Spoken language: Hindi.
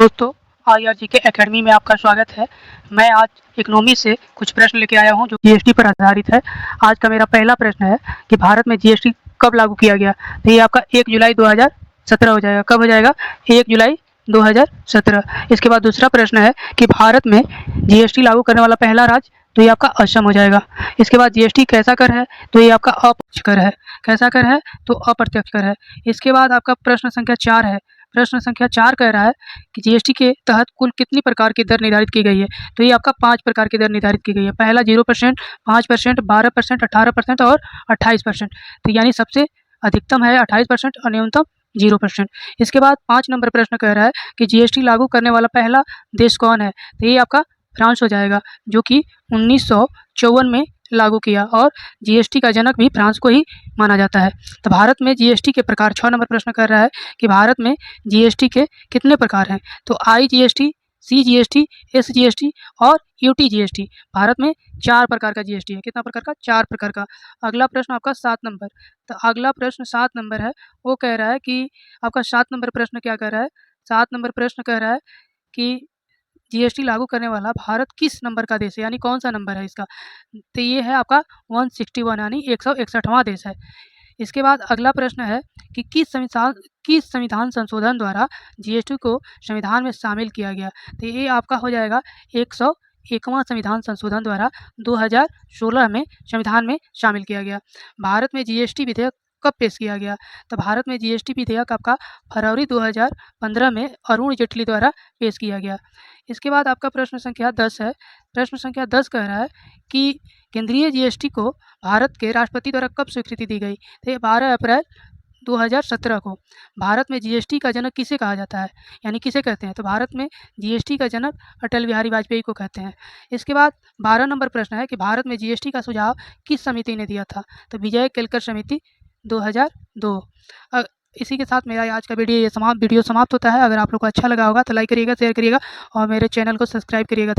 दोस्तों, IRGK एकेडमी में आपका स्वागत है। मैं आज इकोनॉमी से कुछ प्रश्न लेके आया हूं जो जीएसटी पर आधारित है। आज का मेरा पहला प्रश्न है कि भारत में जीएसटी कब लागू किया गया। तो ये आपका 1 जुलाई 2017 हो जाएगा। कब हो जाएगा? 1 जुलाई 2017। इसके बाद दूसरा प्रश्न है कि भारत में जीएसटी लागू करने वाला पहला राज्य, तो ये आपका असम हो जाएगा। इसके बाद जीएसटी कैसा कर है? तो ये आपका अप्रत्यक्ष कर है। कैसा कर है? तो अप्रत्यक्ष कर है। इसके बाद आपका प्रश्न संख्या 4 है। प्रश्न संख्या 4 कह रहा है कि जीएसटी के तहत कुल कितनी प्रकार की दर निर्धारित की गई है। तो ये आपका 5 प्रकार की दर निर्धारित की गई है। पहला 0%, 5%, 12%, 18% और 28%। तो यानी सबसे अधिकतम है 28% और न्यूनतम 0%। इसके बाद 5 नंबर प्रश्न कह रहा है कि जीएसटी लागू करने वाला पहला देश कौन है। तो ये आपका फ्रांस हो जाएगा, जो कि 1954 में लागू किया और जीएसटी का जनक भी फ्रांस को ही माना जाता है। तो भारत में जीएसटी के प्रकार, 6 नंबर प्रश्न कर रहा है कि भारत में जीएसटी के कितने प्रकार हैं। तो IGST, CGST, SGST और UTGST। भारत में 4 प्रकार का जीएसटी है। कितना प्रकार का? 4 प्रकार का। अगला प्रश्न आपका 7 नंबर। तो अगला प्रश्न 7 नंबर है, वो कह रहा है कि आपका 7 नंबर प्रश्न क्या कह रहा है? 7 नंबर प्रश्न कह रहा है कि जीएसटी लागू करने वाला भारत किस नंबर का देश है, यानी कौन सा नंबर है इसका। तो ये है आपका 161, यानी 161वां देश है। इसके बाद अगला प्रश्न है कि किस संविधान संशोधन द्वारा जीएसटी को संविधान में शामिल किया गया। तो ये आपका हो जाएगा 101वां संविधान संशोधन द्वारा 2016 में संविधान में शामिल किया गया। भारत में जीएसटी विधेयक कब पेश किया गया। तो भारत में जीएसटी विधेयक आपका फरवरी 2015 में अरुण जेटली द्वारा पेश किया गया। इसके बाद आपका प्रश्न संख्या 10 है। प्रश्न संख्या 10 कह रहा है कि केंद्रीय जीएसटी को भारत के राष्ट्रपति द्वारा कब स्वीकृति दी गई। तो ये 12 अप्रैल 2017 को। भारत में जीएसटी का जनक किसे कहा जाता है, यानी किसे कहते हैं। तो भारत में जीएसटी का जनक अटल बिहारी वाजपेयी को कहते हैं। इसके बाद 12 नंबर प्रश्न है कि भारत में जीएसटी का सुझाव किस समिति ने दिया था। तो विजय केलकर समिति 2002। इसी के साथ मेरा आज का वीडियो समाप्त होता है। अगर आप लोग को अच्छा लगा होगा तो लाइक करिएगा, शेयर करिएगा और मेरे चैनल को सब्सक्राइब करिएगा।